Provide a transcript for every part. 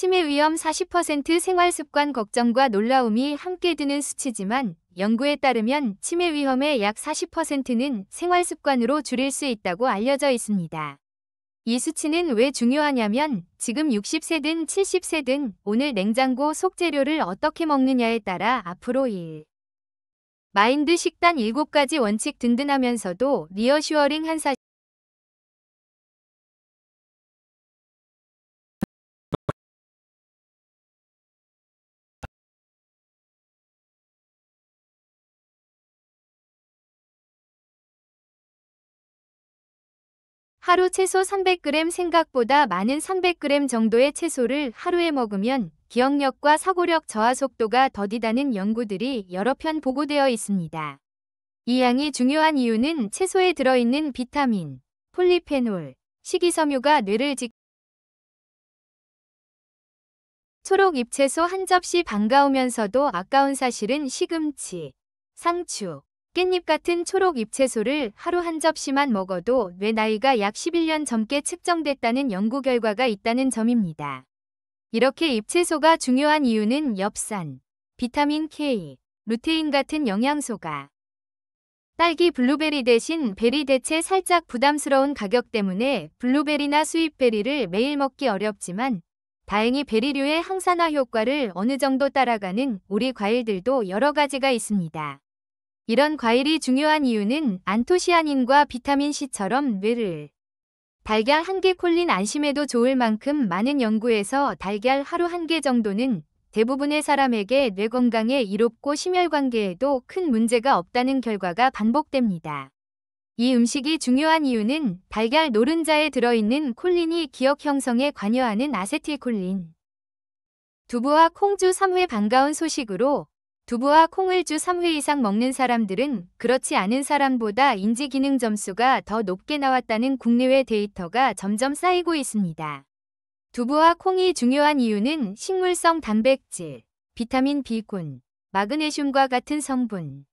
치매 위험 40% 생활습관 걱정과 놀라움이 함께 드는 수치지만 연구에 따르면 치매 위험의 약 40%는 생활습관으로 줄일 수 있다고 알려져 있습니다. 이 수치는 왜 중요하냐면 지금 60세든 70세든 오늘 냉장고 속 재료를 어떻게 먹느냐에 따라 앞으로 마인드 식단 7가지 원칙 든든하면서도 리어슈어링한 사실. 하루 채소 300g 생각보다 많은 300g 정도의 채소를 하루에 먹으면 기억력과 사고력 저하 속도가 더디다는 연구들이 여러 편 보고되어 있습니다. 이 양이 중요한 이유는 채소에 들어있는 비타민, 폴리페놀, 식이섬유가 뇌를 초록 잎채소 한 접시 반가우면서도 아까운 사실은 시금치, 상추, 깻잎 같은 초록 잎채소를 하루 한 접시만 먹어도 뇌 나이가 약 11년 젊게 측정됐다는 연구 결과가 있다는 점입니다. 이렇게 잎채소가 중요한 이유는 엽산, 비타민 K, 루테인 같은 영양소가 딸기 블루베리 대신 베리 대체 살짝 부담스러운 가격 때문에 블루베리나 스윗베리를 매일 먹기 어렵지만 다행히 베리류의 항산화 효과를 어느 정도 따라가는 오리 과일들도 여러 가지가 있습니다. 이런 과일이 중요한 이유는 안토시아닌과 비타민C처럼 뇌를 달걀 1개 콜린 안심해도 좋을 만큼 많은 연구에서 달걀 하루 1개 정도는 대부분의 사람에게 뇌 건강에 이롭고 심혈관계에도 큰 문제가 없다는 결과가 반복됩니다. 이 음식이 중요한 이유는 달걀 노른자에 들어있는 콜린이 기억 형성에 관여하는 아세틸콜린. 두부와 콩주 3회 반가운 소식으로 두부와 콩을 주 3회 이상 먹는 사람들은 그렇지 않은 사람보다 인지기능 점수가 더 높게 나왔다는 국내외 데이터가 점점 쌓이고 있습니다. 두부와 콩이 중요한 이유는 식물성 단백질, 비타민 B군, 마그네슘과 같은 성분.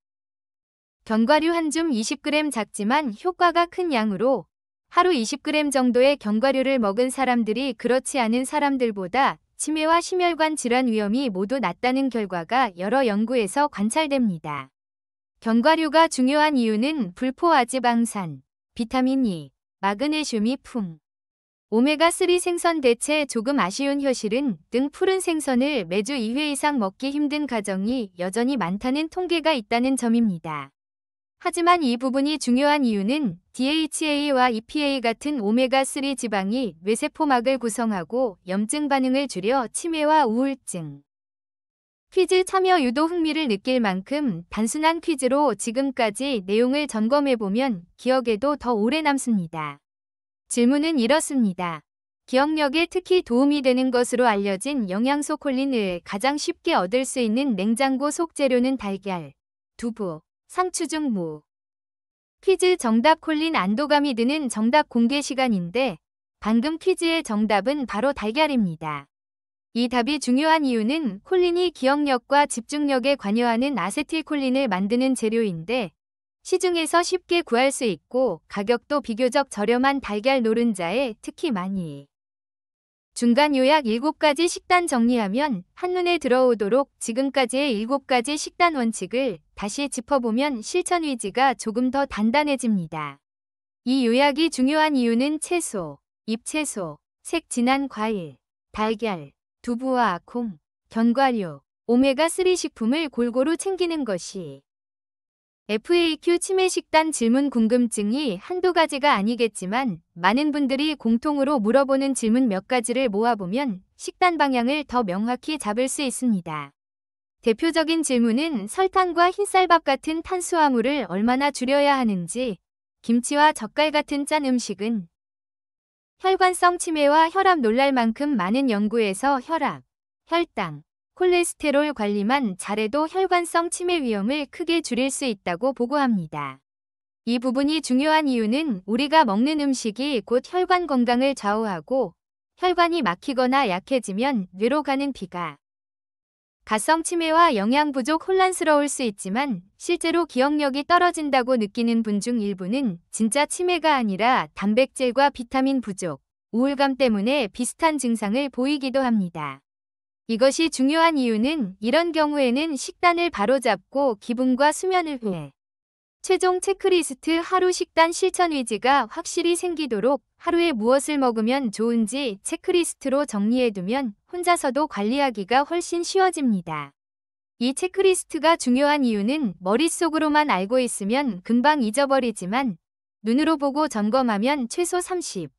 견과류 한 줌 20g 작지만 효과가 큰 양으로 하루 20g 정도의 견과류를 먹은 사람들이 그렇지 않은 사람들보다 치매와 심혈관 질환 위험이 모두 낮다는 결과가 여러 연구에서 관찰됩니다. 견과류가 중요한 이유는 불포아지방산, 비타민 E, 마그네슘이 풍. 오메가3 생선 대체 조금 아쉬운 현실은 등 푸른 생선을 매주 2회 이상 먹기 힘든 가정이 여전히 많다는 통계가 있다는 점입니다. 하지만 이 부분이 중요한 이유는 DHA와 EPA 같은 오메가3 지방이 뇌세포막을 구성하고 염증 반응을 줄여 치매와 우울증. 퀴즈 참여 유도 흥미를 느낄 만큼 단순한 퀴즈로 지금까지 내용을 점검해보면 기억에도 더 오래 남습니다. 질문은 이렇습니다. 기억력에 특히 도움이 되는 것으로 알려진 영양소 콜린을 가장 쉽게 얻을 수 있는 냉장고 속 재료는 달걀, 두부, 상추 중 뭐? 퀴즈 정답 콜린 안도감이 드는 정답 공개 시간인데 방금 퀴즈의 정답은 바로 달걀입니다. 이 답이 중요한 이유는 콜린이 기억력과 집중력에 관여하는 아세틸콜린을 만드는 재료인데 시중에서 쉽게 구할 수 있고 가격도 비교적 저렴한 달걀 노른자에 특히 많이. 중간 요약 7가지 식단 정리하면 한눈에 들어오도록 지금까지의 7가지 식단 원칙을 다시 짚어보면 실천 의지가 조금 더 단단해집니다. 이 요약이 중요한 이유는 채소, 잎채소, 색 진한 과일, 달걀, 두부와 콩, 견과류, 오메가3 식품을 골고루 챙기는 것이 FAQ 치매 식단 질문 궁금증이 한두 가지가 아니겠지만 많은 분들이 공통으로 물어보는 질문 몇 가지를 모아보면 식단 방향을 더 명확히 잡을 수 있습니다. 대표적인 질문은 설탕과 흰쌀밥 같은 탄수화물을 얼마나 줄여야 하는지, 김치와 젓갈 같은 짠 음식은 혈관성 치매와 혈압 놀랄 만큼 많은 연구에서 혈압, 혈당, 콜레스테롤 관리만 잘해도 혈관성 치매 위험을 크게 줄일 수 있다고 보고합니다. 이 부분이 중요한 이유는 우리가 먹는 음식이 곧 혈관 건강을 좌우하고 혈관이 막히거나 약해지면 뇌로 가는 피가 가성 치매와 영양 부족 혼란스러울 수 있지만 실제로 기억력이 떨어진다고 느끼는 분 중 일부는 진짜 치매가 아니라 단백질과 비타민 부족, 우울감 때문에 비슷한 증상을 보이기도 합니다. 이것이 중요한 이유는 이런 경우에는 식단을 바로잡고 기분과 수면을 위해 최종 체크리스트 하루 식단 실천 의지가 확실히 생기도록 하루에 무엇을 먹으면 좋은지 체크리스트로 정리해두면 혼자서도 관리하기가 훨씬 쉬워집니다. 이 체크리스트가 중요한 이유는 머릿속으로만 알고 있으면 금방 잊어버리지만 눈으로 보고 점검하면 최소 30,